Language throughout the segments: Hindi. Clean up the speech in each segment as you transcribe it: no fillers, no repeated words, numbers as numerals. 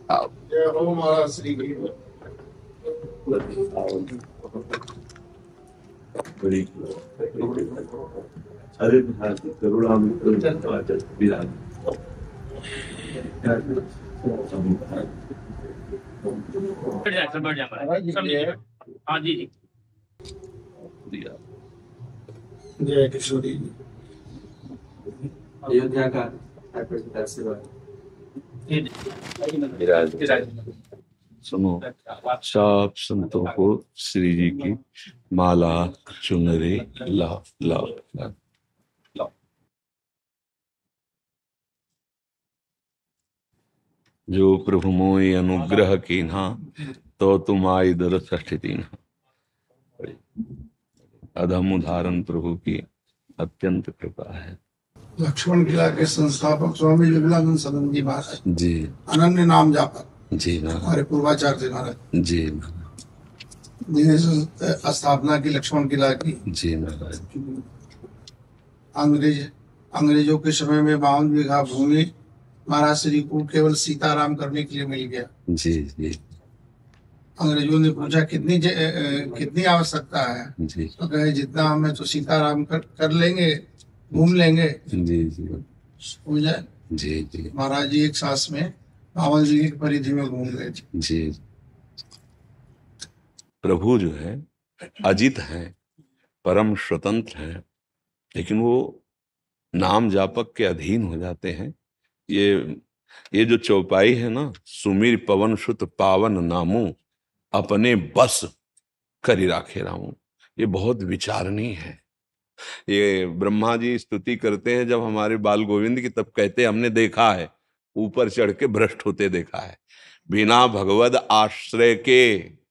आओ। जय हो महाराज श्री की। बड़ी अरे करुणा हाँ जी जी। जय किशोरी। अयोध्या का सुनो, सब संतों को श्री जी की माला चुनरी लाओ लाओ लाओ। जो प्रभु मोहि अनुग्रह कीन्हा, तो तुम आई दरस स्थिति। अधम उदाहरण प्रभु की अत्यंत कृपा है। लक्ष्मण किला के संस्थापक स्वामी विवेकानंद सदन जी महाराज जी, अनन्य नाम जापक जी हमारे पूर्वाचार्य महाराज जी, जिन्हें स्थापना की लक्ष्मण किला की। जी महाराज। अंग्रेजों के समय में 52 बीघा भूमि महाराज श्री को केवल सीताराम करने के लिए मिल गया। जी जी अंग्रेजों ने पूछा कितनी आवश्यकता है, जी, तो कहे जितना हमें तो सीताराम कर लेंगे, घूम लेंगे, जी जी हो जाए। जी जी महाराज जी एक सांस में 52 जी की परिधि में घूम गए थे। जी। प्रभु जो है अजित है, परम स्वतंत्र है, लेकिन वो नाम जापक के अधीन हो जाते हैं। ये जो चौपाई है ना, सुमीर पवन सुत पावन नामो, अपने बस करी राखे रामू, ये बहुत विचारणीय है। ये ब्रह्मा जी स्तुति करते हैं जब हमारे बाल गोविंद की, तब कहते हैं हमने देखा है, ऊपर चढ़ के भ्रष्ट होते देखा है, बिना भगवद आश्रय के।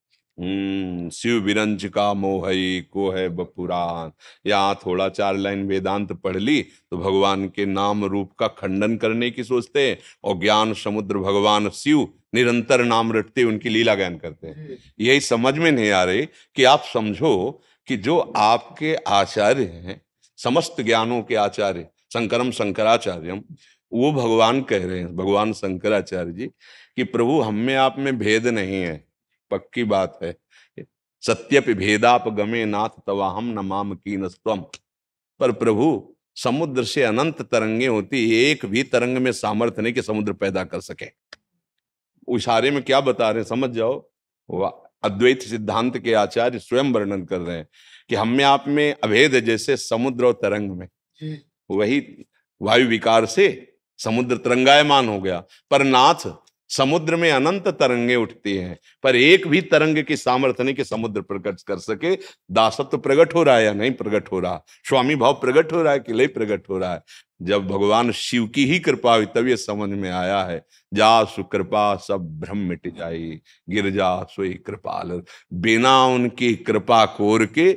शिव विरंच का मोहई को है बपुराण। यहाँ थोड़ा 4 लाइन वेदांत पढ़ ली तो भगवान के नाम रूप का खंडन करने की सोचते हैं, और ज्ञान समुद्र भगवान शिव निरंतर नाम रटते उनकी लीला गायन करते हैं। यही समझ में नहीं आ रही कि आप समझो कि जो आपके आचार्य हैं, समस्त ज्ञानों के आचार्य, शंकरम शंकराचार्यम, वो भगवान कह रहे हैं, भगवान शंकराचार्य जी, कि प्रभु हम में आप में भेद नहीं है, पक्की बात है। सत्यपि भेदाप गमे नाथ तवाहम न माम कीनस्त्वम। पर प्रभु समुद्र से अनंत तरंगे होती, एक भी तरंग में सामर्थ्य नहीं कि समुद्र पैदा कर सके। इशारे में क्या बता रहे हैं समझ जाओ। अद्वैत सिद्धांत के आचार्य स्वयं वर्णन कर रहे हैं कि हम में आप में अभेद है, जैसे समुद्र और तरंग में। वही वायु विकार से समुद्र तरंगायमान हो गया, पर नाथ समुद्र में अनंत तरंगे उठती हैं, पर एक भी तरंग की सामर्थ्य नहीं कि समुद्र प्रकट कर सके। दासत्व प्रकट हो रहा है या नहीं प्रकट हो रहा, स्वामी भाव प्रकट हो रहा है कि नहीं प्रकट हो रहा है। जब भगवान शिव की ही कृपा हुई तब ये समझ में आया है, जा सुकृपा सब भ्रम मिट जाई, गिरजा सोई कृपाल। बिना उनकी कृपा कोर के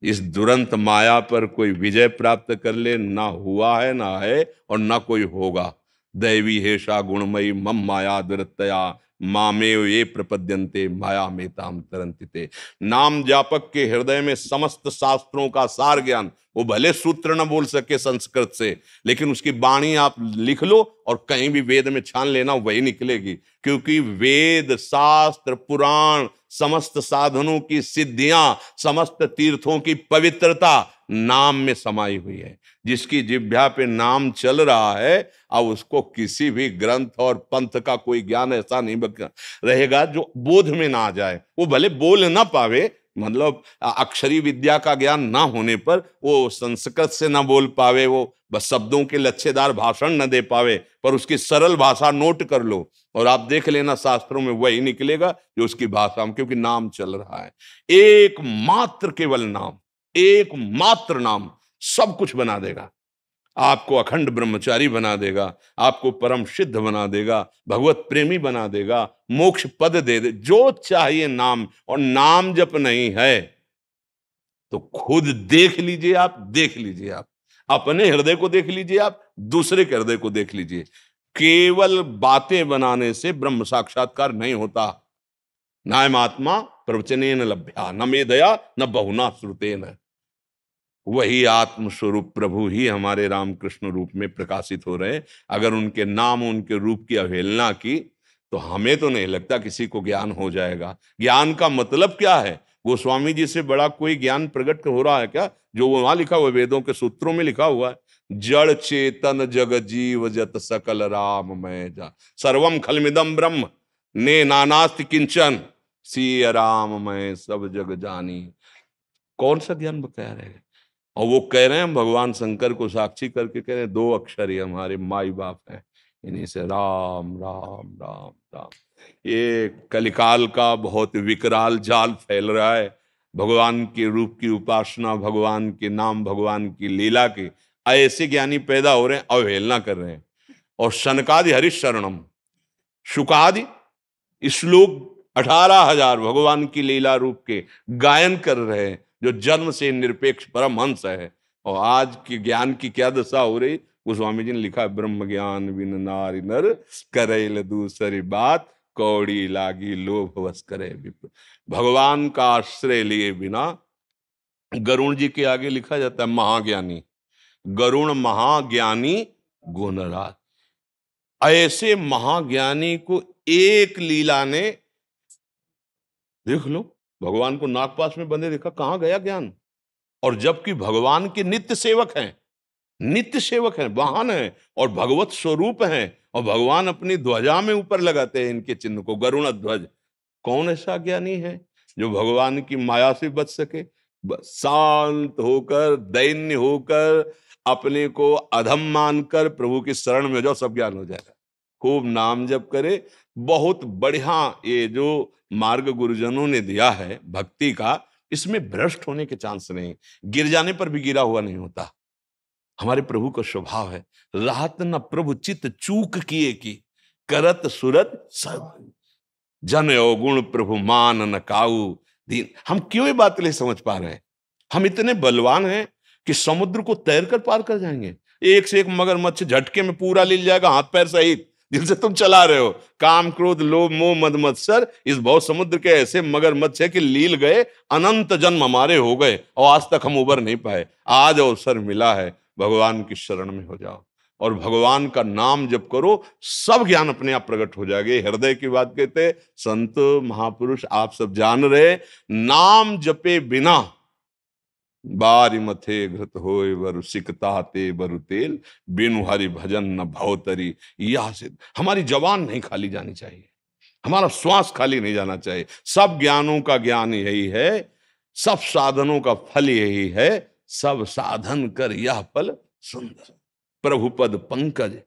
इस दुरंत माया पर कोई विजय प्राप्त कर ले, ना हुआ है ना है और ना कोई होगा। दैवी हेषा गुणमयी मम माया दुरतया, मामेव ये प्रपद्यन्ते माया में ताम तरंतिते। नाम जापक के हृदय में समस्त शास्त्रों का सार ज्ञान, वो भले सूत्र न बोल सके संस्कृत से, लेकिन उसकी वाणी आप लिख लो और कहीं भी वेद में छान लेना, वही निकलेगी। क्योंकि वेद शास्त्र पुराण समस्त साधनों की सिद्धियां, समस्त तीर्थों की पवित्रता नाम में समाई हुई है। जिसकी जिह्वा पे नाम चल रहा है, अब उसको किसी भी ग्रंथ और पंथ का कोई ज्ञान ऐसा नहीं रहेगा जो बोध में ना आ जाए। वो भले बोल ना पावे, मतलब अक्षरी विद्या का ज्ञान ना होने पर वो संस्कृत से ना बोल पावे, वो बस शब्दों के लच्छेदार भाषण न दे पावे, पर उसकी सरल भाषा नोट कर लो और आप देख लेना शास्त्रों में वही निकलेगा जो उसकी भाषा में, क्योंकि नाम चल रहा है। एकमात्र केवल नाम, एकमात्र नाम सब कुछ बना देगा। आपको अखंड ब्रह्मचारी बना देगा, आपको परम सिद्ध बना देगा, भगवत प्रेमी बना देगा, मोक्ष पद दे दे, जो चाहिए नाम। और नाम जप नहीं है तो खुद देख लीजिए, आप देख लीजिए, आप अपने हृदय को देख लीजिए, आप दूसरे के हृदय को देख लीजिए। केवल बातें बनाने से ब्रह्म साक्षात्कार नहीं होता। नायमात्मा प्रवचनेन लभ्या न मेधया न बहुना श्रुतेन। वही आत्म स्वरूप प्रभु ही हमारे रामकृष्ण रूप में प्रकाशित हो रहे हैं। अगर उनके नाम उनके रूप की अवहेलना की तो हमें तो नहीं लगता किसी को ज्ञान हो जाएगा। ज्ञान का मतलब क्या है? गोस्वामी जी से बड़ा कोई ज्ञान प्रकट हो रहा है क्या? जो वहां लिखा हुआ है, वेदों के सूत्रों में लिखा हुआ है, जड़ चेतन जग जीव जत सकल राम मैं जा, सर्वम खलमिदम ब्रह्म ने नानास्ति किंचन, सी राम मैं सब जग जानी। कौन सा ज्ञान बकाया रहेगा? और वो कह रहे हैं, भगवान शंकर को साक्षी करके कह रहे हैं, दो अक्षर ही हमारे माई बाप हैं, इन्हीं से राम राम राम राम। ये कलिकाल का बहुत विकराल जाल फैल रहा है। भगवान के रूप की उपासना, भगवान के नाम, भगवान की लीला के ऐसे ज्ञानी पैदा हो रहे हैं, अवहेलना कर रहे हैं। और शनकादि हरिशरणम, शुकादि श्लोक 18,000 भगवान की लीला रूप के गायन कर रहे हैं, जो जन्म से निरपेक्ष परमहंस है। और आज के ज्ञान की क्या दशा हो रही? गोस्वामी जी ने लिखा है, ब्रह्म ज्ञान बिन नारी नर, करेल दूसरी बात, कौड़ी लागी लोभ वश करे विप्र। भगवान का आश्रय लिए बिना, गरुण जी के आगे लिखा जाता है महाज्ञानी, गरुण महाज्ञानी गुणराज। ऐसे महाज्ञानी को एक लीला ने, देख लो, भगवान को नागपाश में बंधे देखा, कहां गया ज्ञान? और जबकि भगवान के नित्य सेवक हैं, नित्य सेवक हैं, वाहन हैं और भगवत स्वरूप हैं, और भगवान अपनी ध्वजा में ऊपर लगाते हैं इनके चिन्ह को, गरुण ध्वज। कौन ऐसा ज्ञानी है जो भगवान की माया से बच सके? शांत होकर, दैन्य होकर, अपने को अधम मानकर प्रभु की शरण में हो जाओ, सब ज्ञान हो जाएगा। खूब नाम जप करे। बहुत बढ़िया ये जो मार्ग गुरुजनों ने दिया है भक्ति का, इसमें भ्रष्ट होने के चांस नहीं, गिर जाने पर भी गिरा हुआ नहीं होता। हमारे प्रभु का स्वभाव है, राहत न प्रभु चित चूक किए की, करत सुरत सब, जन अवगुण प्रभु मान न काऊ दीन। हम क्यों ये बात नहीं समझ पा रहे हैं? हम इतने बलवान हैं कि समुद्र को तैर कर पार कर जाएंगे। एक से एक मगरमच्छ झटके में पूरा ले जाएगा, हाथ पैर सहित, जिनसे तुम चला रहे हो। काम क्रोध लोभ मोह मद मत्सर, इस भव समुद्र के ऐसे मगरमच्छ है कि लील गए, अनंत जन्म हमारे हो गए और आज तक हम उबर नहीं पाए। आज अवसर मिला है, भगवान की शरण में हो जाओ और भगवान का नाम जप करो, सब ज्ञान अपने आप प्रकट हो जाएंगे। हृदय की बात कहते, संत महापुरुष आप सब जान रहे, नाम जपे बिना बारी मथे घृत होए वरु सिकताते बरु तेल, बिनु हरि भजन न भवतरी। यह सिद्ध, हमारी जवान नहीं खाली जानी चाहिए, हमारा श्वास खाली नहीं जाना चाहिए। सब ज्ञानों का ज्ञान यही है, सब साधनों का फल यही है, सब साधन कर यह फल सुंदर। प्रभु पद पंकज,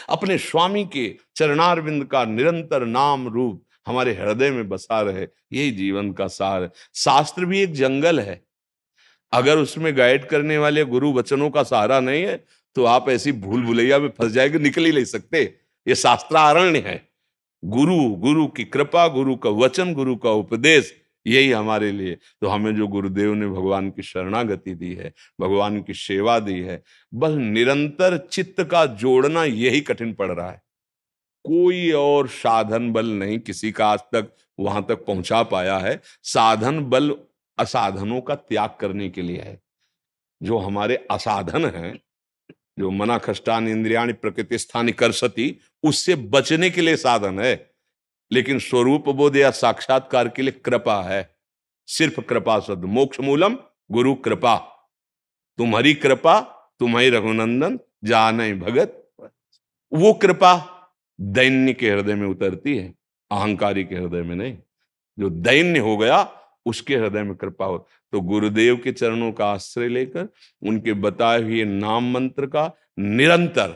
अपने स्वामी के चरणारविंद का निरंतर नाम रूप हमारे हृदय में बसा रहे, यही जीवन का सार है। शास्त्र भी एक जंगल है, अगर उसमें गाइड करने वाले गुरु वचनों का सहारा नहीं है तो आप ऐसी भूल भुलैया में फंस जाएंगे, निकल ही नहीं सकते। ये शास्त्रारण्य है। गुरु की कृपा, गुरु का वचन, गुरु का उपदेश, यही हमारे लिए। तो हमें जो गुरुदेव ने भगवान की शरणागति दी है, भगवान की सेवा दी है, बस निरंतर चित्त का जोड़ना यही कठिन पड़ रहा है। कोई और साधन बल नहीं किसी का आज तक वहां तक पहुंचा पाया है। साधन बल असाधनों का त्याग करने के लिए है। जो हमारे असाधन हैं, जो मना खष्टान इंद्रियाणि प्रकृति स्थानि करसति, उससे बचने के लिए साधन है। लेकिन स्वरूप बोध या साक्षात्कार के लिए कृपा है, सिर्फ कृपा शब्द। मोक्ष मूलम गुरु कृपा, तुम्हारी कृपा, तुम्हारी रघुनंदन जाने भगत। वो कृपा दैन्य के हृदय में उतरती है, अहंकारी के हृदय में नहीं। जो दैन्य हो गया उसके हृदय में कृपा हो। तो गुरुदेव के चरणों का आश्रय लेकर उनके बताए हुए नाम मंत्र का निरंतर,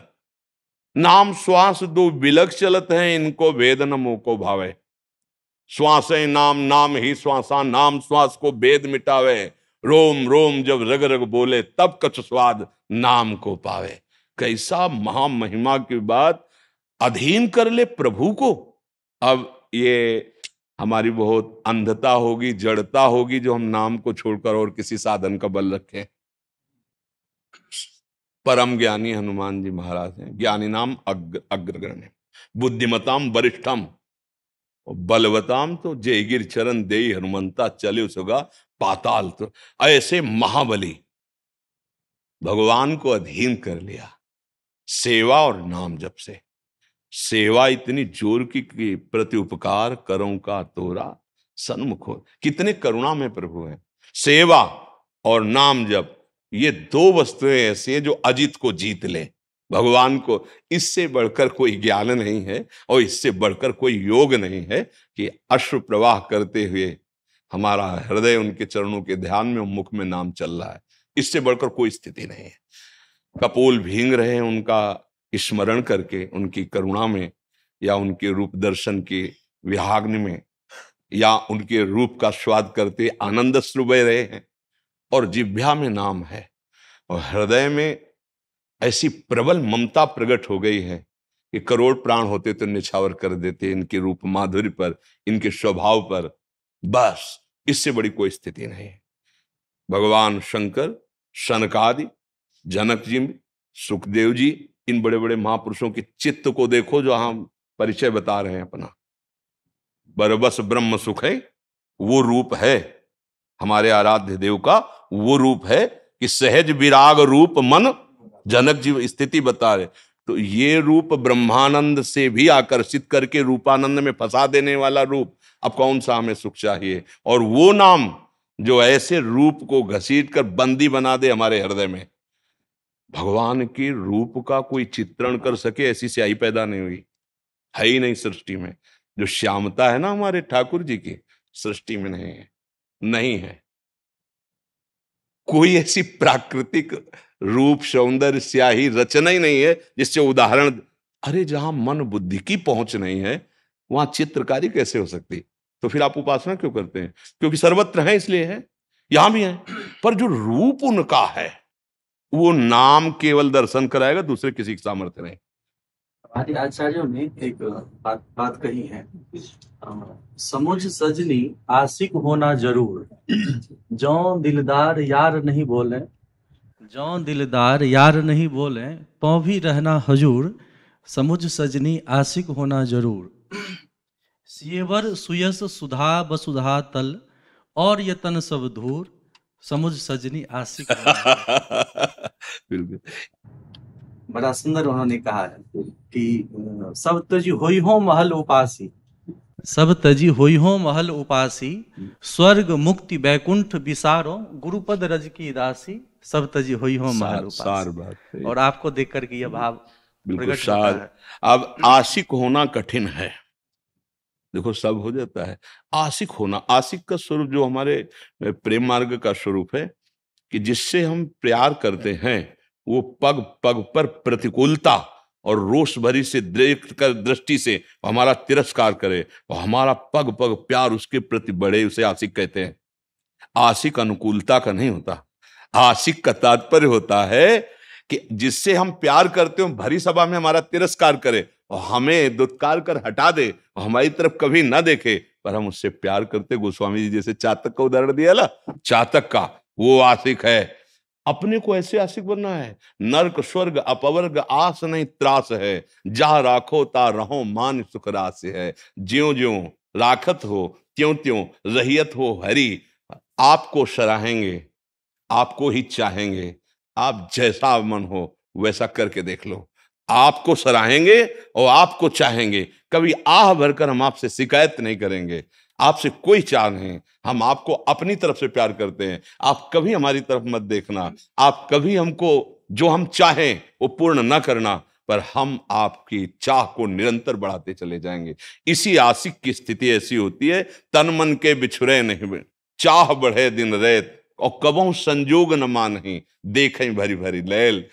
नाम श्वास दो बिलक चलत हैं, इनको वेद न मोको भावे। श्वास नाम, नाम ही श्वासा, नाम श्वास को वेद मिटावे। रोम रोम जब रग रग बोले, तब कछ स्वाद नाम को पावे। कैसा महामहिमा की बात, अधीन कर ले प्रभु को। अब ये हमारी बहुत अंधता होगी, जड़ता होगी, जो हम नाम को छोड़कर और किसी साधन का बल रखें। परम ज्ञानी हनुमान जी महाराज हैं, ज्ञानी नाम अग्रगण्य, बुद्धिमताम वरिष्ठम, बलवताम तो जय गिर चरण दे हनुमंता चले सुगा पाताल। तो ऐसे महाबली भगवान को अधीन कर लिया सेवा और नाम जप से। सेवा इतनी जोर की कि प्रति उपकार करूं का तोरा सन्मुख हो। कितने करुणा में प्रभु हैं। सेवा और नाम जप, ये दो वस्तुएं ऐसी हैं जो अजित को जीत ले। भगवान को इससे बढ़कर कोई ज्ञान नहीं है और इससे बढ़कर कोई योग नहीं है कि अश्रु प्रवाह करते हुए हमारा हृदय उनके चरणों के ध्यान में, मुख में नाम चल रहा है। इससे बढ़कर कोई स्थिति नहीं है। कपोल भींग रहे हैं उनका स्मरण करके, उनकी करुणा में, या उनके रूप दर्शन के विहाग्नि में, या उनके रूप का स्वाद करते आनंद अश्रु बह रहे हैं, और जिह्वा में नाम है, और हृदय में ऐसी प्रबल ममता प्रकट हो गई है कि करोड़ प्राण होते तो निछावर कर देते इनके रूप माधुर्य पर, इनके स्वभाव पर। बस इससे बड़ी कोई स्थिति नहीं है। भगवान शंकर, शनकादि, जनक जी, सुखदेव जी, इन बड़े बड़े महापुरुषों के चित्त को देखो जो हम परिचय बता रहे हैं अपना। बरबस ब्रह्म सुख है, वो रूप है हमारे आराध्य देव का। वो रूप है कि सहज विराग रूप मन, जनक जी स्थिति बता रहे। तो ये रूप ब्रह्मानंद से भी आकर्षित करके रूपानंद में फंसा देने वाला रूप, अब कौन सा हमें सुख चाहिए। और वो नाम जो ऐसे रूप को घसीट कर बंदी बना दे हमारे हृदय में। भगवान के रूप का कोई चित्रण कर सके ऐसी स्याही पैदा नहीं हुई, है ही नहीं सृष्टि में। जो श्यामता है ना हमारे ठाकुर जी की, सृष्टि में नहीं है, नहीं है। कोई ऐसी प्राकृतिक रूप, सौंदर्य, स्याही, रचना ही नहीं है जिससे उदाहरण। अरे जहां मन बुद्धि की पहुंच नहीं है वहां चित्रकारी कैसे हो सकती। तो फिर आप उपासना क्यों करते हैं? क्योंकि सर्वत्र है इसलिए है, यहां भी है। पर जो रूप उनका है वो नाम केवल दर्शन कराएगा, दूसरे किसी की सामर्थ्य नहीं। हमारे आचार्यों ने एक बात कही है, समुझ सजनी आशिक होना जरूर, जौ दिलदार यार नहीं बोले, जौ दिलदार यार नहीं बोले, पौ भी रहना हजूर, समुझ सजनी आशिक होना जरूर। सियवर सुयस सुधा वसुधा तल, और यतन सब धूर, समुझ सजनी आशिक होना बिल्कुल बड़ा सुंदर उन्होंने कहा है कि सब तजी होई हो महल उपासी, सब तजी होई हो महल उपासी, स्वर्ग मुक्ति बैकुंठ विसारो, गुरुपद रज की दासी, सब तजी होई हो महल सार उपासी। बात है। और आपको देख करके यह भाव बिल्कुल प्रकट होता सार। है। अब आशिक होना कठिन है, देखो सब हो जाता है। आशिक होना, आशिक का स्वरूप जो हमारे प्रेम मार्ग का स्वरूप है कि जिससे हम प्यार करते हैं वो पग पग पर प्रतिकूलता और रोष भरी से देख कर दृष्टि से हमारा तिरस्कार करे और हमारा पग पग प्यार उसके प्रति बढ़े, उसे आशिक कहते हैं। आशिक अनुकूलता का नहीं होता। आशिक का तात्पर्य होता है कि जिससे हम प्यार करते हो भरी सभा में हमारा तिरस्कार करे और हमें दुत्कार कर हटा दे और हमारी तरफ कभी ना देखे, पर हम उससे प्यार करते। गोस्वामी जी जैसे चातक का उदाहरण दिया ना, चातक का, वो आशिक है। अपने को ऐसे आशिक बनना है। नर्क स्वर्ग अपवर्ग आस नहीं त्रास है, जा राखो ता रहो मान सुख रास है। ज्यों ज्यों राखत हो त्यों त्यों रहियत हो हरी। आपको सराहेंगे, आपको ही चाहेंगे, आप जैसा मन हो वैसा करके देख लो। आपको सराहेंगे और आपको चाहेंगे, कभी आह भरकर हम आपसे शिकायत नहीं करेंगे। आपसे कोई चाह नहीं, हम आपको अपनी तरफ से प्यार करते हैं। आप कभी हमारी तरफ मत देखना, आप कभी हमको जो हम चाहें वो पूर्ण न करना, पर हम आपकी चाह को निरंतर बढ़ाते चले जाएंगे। इसी आशिक की स्थिति ऐसी होती है, तन मन के बिछुरे नहीं, चाह बढ़े दिन रात, और कबहू संजोग न मानही, देखें भरी भरी लैल।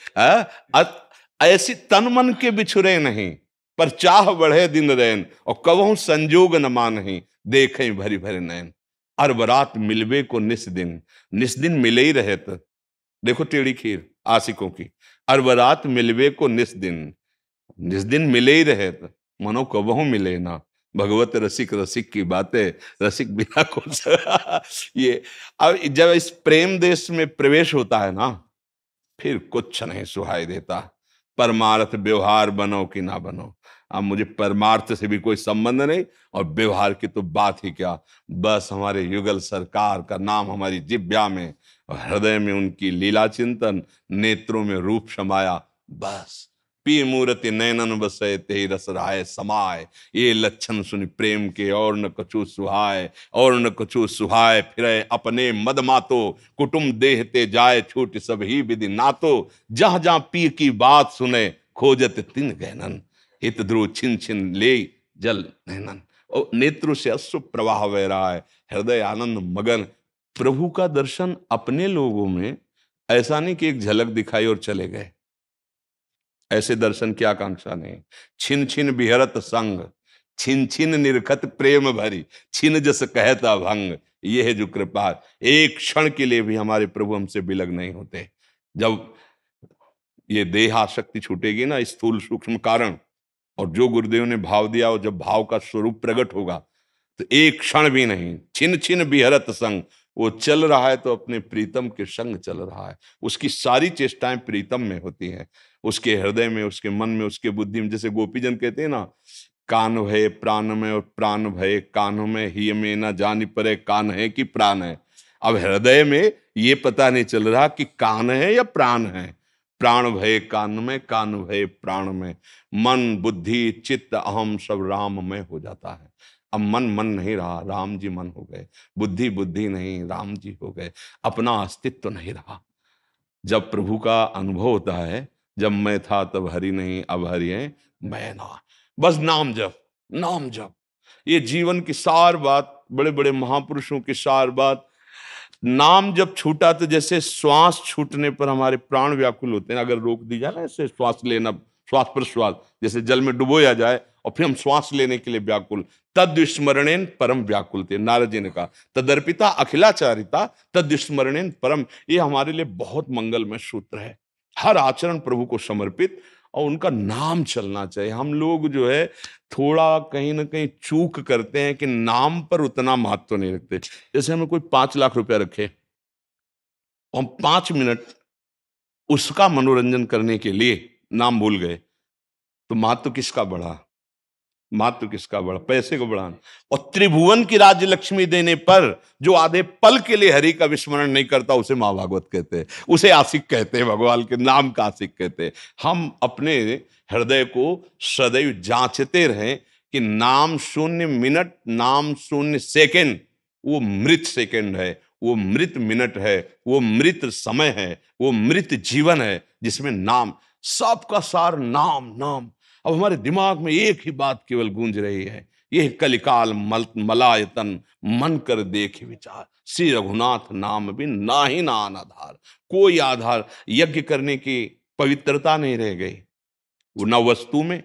ऐसी तन मन के बिछुरे नहीं, पर चाह बढ़े दिन रैन, और कबहू संजोग न मानही, देखें भरी भरी नैन। अरबरात मिलवे को निस्दिन, निस्दिन मिले ही रहे तो देखो टेढ़ी खीर आशिकों की। अरबरात मिलवे को निस्दिन, निस्दिन मिले ही रहे तो मनो कबहू मिले ना। भगवत रसिक रसिक की बातें, रसिक बिना को ये अब जब इस प्रेम देश में प्रवेश होता है ना, फिर कुछ नहीं सुहाई देता। परमार्थ व्यवहार बनो कि ना बनो, अब मुझे परमार्थ से भी कोई संबंध नहीं और व्यवहार की तो बात ही क्या। बस हमारे युगल सरकार का नाम हमारी जिह्वा में और हृदय में उनकी लीला चिंतन, नेत्रों में रूप समाया, बस पी मूर्ति नैनन बसे ते रस राय समाय, ये लक्षण सुन प्रेम के और न कछु सुहाय, और न कछु सुहाय फिरे अपने मद मातो, कुटुम देहते जाए छूट सब ही विधि नातो, जहां जहां पी की बात सुने खोजत तिन गहनन, हित ध्रुव छिन छिन ले जल नैनन। और नेत्रों से अश्रु प्रवाह बह रहा है, हृदय आनंद मगन। प्रभु का दर्शन अपने लोगों में ऐसा नहीं कि एक झलक दिखाई और चले गए, ऐसे दर्शन की आकांक्षा नहीं। छिन छिन बिहरत संग, छिन छिन निरखत प्रेम भरी, छिन जस कहता भंग, ये है जो कृपा। एक क्षण के लिए भी हमारे प्रभु हमसे बिलग नहीं होते। जब ये देहाशक्ति छूटेगी ना, स्थूल सूक्ष्म कारण, और जो गुरुदेव ने भाव दिया, और जब भाव का स्वरूप प्रकट होगा तो एक क्षण भी नहीं। छिन छिन बिहरत संग, वो चल रहा है तो अपने प्रीतम के संग चल रहा है। उसकी सारी चेष्टाएं प्रीतम में होती हैं, उसके हृदय में, उसके मन में, उसके बुद्धि में। जैसे गोपीजन कहते हैं ना, कान भय प्राण में और प्राण भय कान में, ही में ना जानी परे कान है कि प्राण है। अब हृदय में ये पता नहीं चल रहा कि कान है या प्राण है। प्राण भय कान में, कान भय प्राण में, मन बुद्धि चित्त अहम सब राम में हो जाता है। अब मन मन नहीं रहा, राम जी मन हो गए। बुद्धि बुद्धि नहीं, राम जी हो गए। अपना अस्तित्व तो नहीं रहा। जब प्रभु का अनुभव होता है, जब मैं था तब हरि नहीं, अब हरि है मैं ना। बस नाम जप, नाम जप। ये जीवन की सार बात, बड़े बड़े महापुरुषों की सार बात। नाम जब छूटा तो जैसे श्वास छूटने पर हमारे प्राण व्याकुल होते हैं। अगर रोक दी जाए ना ऐसे श्वास लेना, श्वास प्रश्वास, जैसे जल में डुबोया जाए और फिर हम श्वास लेने के लिए व्याकुल, तद स्मरणेन परम व्याकुल थे। नारद जी ने कहा तदर्पिता अखिलाचारिता तद स्मरणेन परम। ये हमारे लिए बहुत मंगलमय सूत्र है। हर आचरण प्रभु को समर्पित और उनका नाम चलना चाहिए। हम लोग जो है थोड़ा कहीं ना कहीं चूक करते हैं कि नाम पर उतना महत्व नहीं रखते। जैसे हमें कोई 5 लाख रुपया रखे, हम 5 मिनट उसका मनोरंजन करने के लिए नाम भूल गए, तो महत्व किसका बढ़ा? महत्व किसका बढ़ा? पैसे को बढ़ाना। और त्रिभुवन की राज्य लक्ष्मी देने पर जो आधे पल के लिए हरि का विस्मरण नहीं करता, उसे मां भागवत कहते हैं, उसे आशिक कहते हैं, भगवान के नाम का आशिक कहते हैं। हम अपने हृदय को सदैव जांचते रहें कि नाम शून्य मिनट, नाम शून्य सेकंड, वो मृत सेकंड है, वो मृत मिनट है, वो मृत समय है, वो मृत जीवन है, जिसमें नाम, सबका सार नाम नाम। अब हमारे दिमाग में एक ही बात केवल गूंज रही है, यह कलिकाल मलायतन मन कर देख विचार, श्री रघुनाथ नाम भी ना ही ना आधार। कोई आधार, यज्ञ करने की पवित्रता नहीं रह गई, वो ना वस्तु में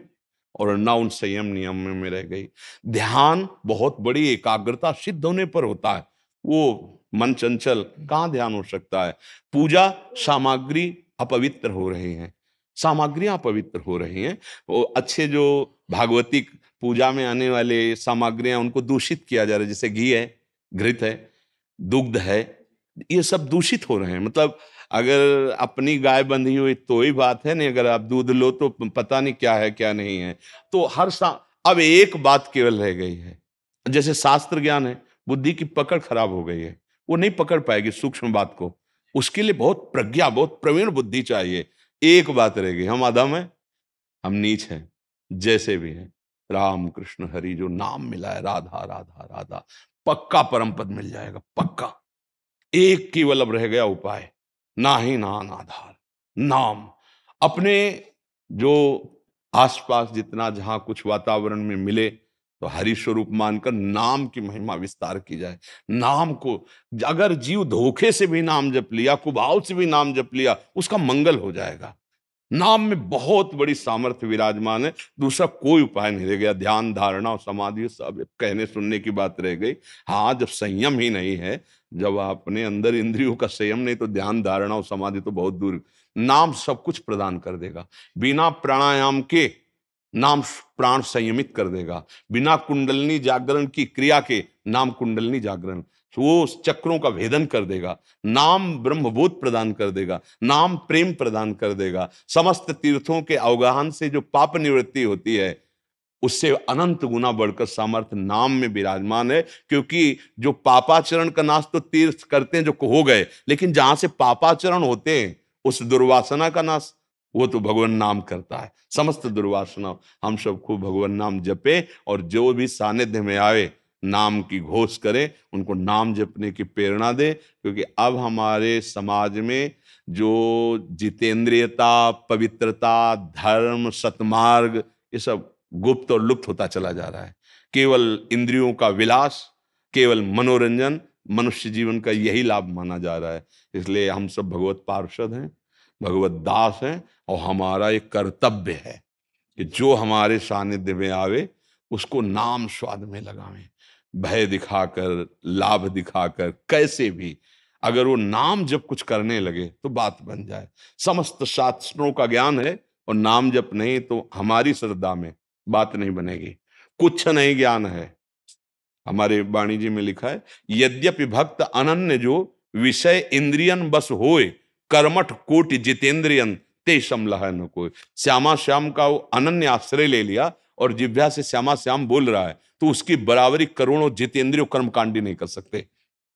और ना उन संयम नियम में रह गई। ध्यान बहुत बड़ी एकाग्रता सिद्ध होने पर होता है, वो मन चंचल कहाँ ध्यान हो सकता है। पूजा सामग्री अपवित्र हो रही हैं, सामग्रियां पवित्र हो रही हैं। वो अच्छे जो भागवतिक पूजा में आने वाले सामग्रियां, उनको दूषित किया जा रहा है। जैसे घी है, घृत है, दुग्ध है, ये सब दूषित हो रहे हैं। मतलब अगर अपनी गाय बंधी हुई तो ही बात है, नहीं अगर आप दूध लो तो पता नहीं क्या है क्या नहीं है। तो अब एक बात केवल रह गई है, जैसे शास्त्र ज्ञान है, बुद्धि की पकड़ खराब हो गई है, वो नहीं पकड़ पाएगी सूक्ष्म बात को। उसके लिए बहुत प्रज्ञा, बहुत प्रवीण बुद्धि चाहिए। एक बात रह गई, हम अधम हैं, हम नीच हैं, जैसे भी हैं। राम कृष्ण हरि जो नाम मिला है, राधा राधा राधा, पक्का परम पद मिल जाएगा, पक्का। एक केवल अब रह गया उपाय, ना ही नान आधार, नाम। अपने जो आसपास जितना जहां कुछ वातावरण में मिले, तो हरि स्वरूप मानकर नाम की महिमा विस्तार की जाए। नाम को अगर जीव धोखे से भी नाम जप लिया, कुभाव से भी नाम जप लिया, उसका मंगल हो जाएगा। नाम में बहुत बड़ी सामर्थ्य विराजमान है, दूसरा कोई उपाय नहीं रह गया। ध्यान धारणा और समाधि सब कहने सुनने की बात रह गई। हाँ, जब संयम ही नहीं है, जब अपने अंदर इंद्रियों का संयम नहीं, तो ध्यान धारणा और समाधि तो बहुत दूर। नाम सब कुछ प्रदान कर देगा। बिना प्राणायाम के नाम प्राण संयमित कर देगा। बिना कुंडलनी जागरण की क्रिया के नाम कुंडलनी जागरण, वो चक्रों का भेदन कर देगा। नाम ब्रह्मबोध प्रदान कर देगा, नाम प्रेम प्रदान कर देगा। समस्त तीर्थों के अवगाहन से जो पाप निवृत्ति होती है, उससे अनंत गुना बढ़कर सामर्थ्य नाम में विराजमान है। क्योंकि जो पापाचरण का नाश तो तीर्थ करते हैं जो हो गए, लेकिन जहां से पापाचरण होते हैं, उस दुर्वासना का नाश वो तो भगवान नाम करता है। समस्त दुर्वासना हम सब खूब भगवान नाम जपे, और जो भी सानिध्य में आए नाम की घोष करे, उनको नाम जपने की प्रेरणा दे। क्योंकि अब हमारे समाज में जो जितेंद्रियता, पवित्रता, धर्म, सतमार्ग, ये सब गुप्त और लुप्त होता चला जा रहा है। केवल इंद्रियों का विलास, केवल मनोरंजन मनुष्य जीवन का यही लाभ माना जा रहा है। इसलिए हम सब भगवत पार्षद हैं, भगवत दास हैं, और हमारा एक कर्तव्य है कि जो हमारे सानिध्य में आवे उसको नाम स्वाद में लगावें। भय दिखाकर, लाभ दिखाकर, कैसे भी अगर वो नाम जब कुछ करने लगे तो बात बन जाए। समस्त शास्त्रों का ज्ञान है और नाम जप नहीं तो हमारी श्रद्धा में बात नहीं बनेगी। कुछ नहीं ज्ञान है। हमारे वाणी जी में लिखा है, यद्यपि भक्त अनन्य जो विषय इंद्रियन बस होए, कर्मठ कोटि जितेंद्रियन ते समलह न कोई। श्यामा श्याम का वो अनन्य आश्रय ले लिया और जिह्वा से श्यामा श्याम बोल रहा है, तो उसकी बराबरी करोड़ों जितेंद्रियों कर्मकांडी नहीं कर सकते,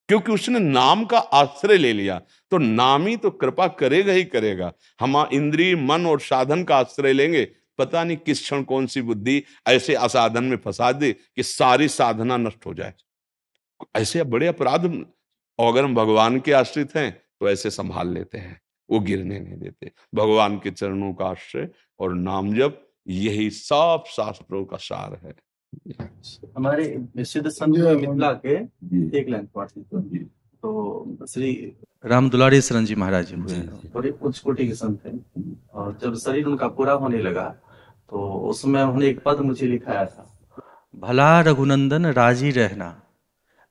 क्योंकि उसने नाम का आश्रय ले लिया। तो नाम ही तो कृपा करेगा ही करेगा। हम इंद्रिय, मन और साधन का आश्रय लेंगे, पता नहीं किस क्षण कौन सी बुद्धि ऐसे असाधन में फंसा दे कि सारी साधना नष्ट हो जाए। ऐसे बड़े अपराध, और अगर हम भगवान के आश्रित हैं तो ऐसे संभाल लेते हैं, वो गिरने नहीं देते। भगवान के चरणों का आश्रय और नाम जप, यही सब शास्त्रों का सार है। हमारे सिद्ध संत मिथिला के एक लाइन पाठ तो श्री राम दुलारी शरण जी महाराज जी हुए, थोड़े उच्च कोटि के संत हैं, और जब शरीर उनका पूरा होने लगा तो उसमें उन्होंने एक पद मुझे लिखाया था, भला रघुनंदन राजी रहना।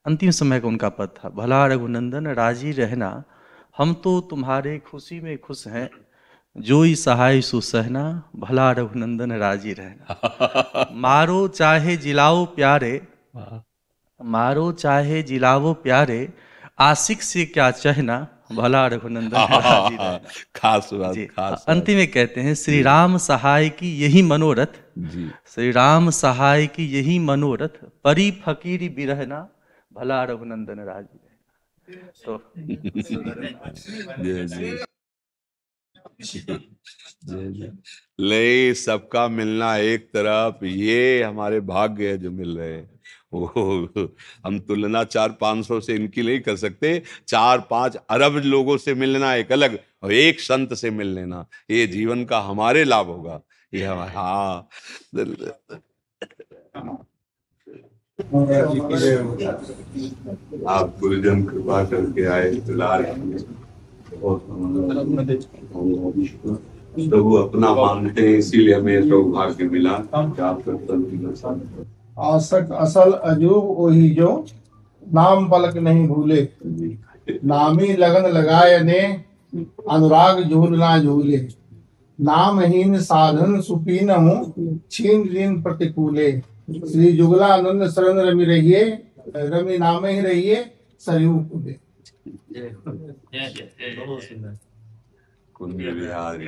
अंतिम समय का उनका पद था, भला रघुनंदन राजी रहना, हम तो तुम्हारे खुशी में खुश हैं, जो ही सहाय सुसहना, भला रघुनंदन राजी रहना। मारो चाहे जिलाओ प्यारे, मारो चाहे जिलाओ प्यारे, आशिक से क्या चाहना, भला रघुनंदन राजी रहना। खास बात, खास अंतिम में कहते हैं, श्री राम सहाय की यही मनोरथ, श्री राम सहाय की यही मनोरथ, परी फकीरी बिरहना, भला रघुनंदन राजी रहना। तो ले सबका मिलना एक तरफ, ये हमारे भाग्य है जो मिल रहे हैं। वो हम तुलना 400-500 से इनकी नहीं कर सकते। 4-5 अरब लोगों से मिलना एक अलग, और एक संत से मिल लेना, ये जीवन का हमारे लाभ होगा। ये हाँ, आप गुरुजन कृपा करके आए, दुलार प्रभु अपना मानते हैं, इसीलिए हमें सौभाग्य मिला। आसक असल अजूब वही जो नाम पलक नहीं भूले, नामी लगन लगाए ने अनुराग झूल ना झूले, नामहीन साधन सुपीन हूँ छीन ऋण प्रतिकूले। श्री जुगलानंद शरण रवि रहिए, रवि नाम ही रहिए सरयू कूले। कुंज बिहारी।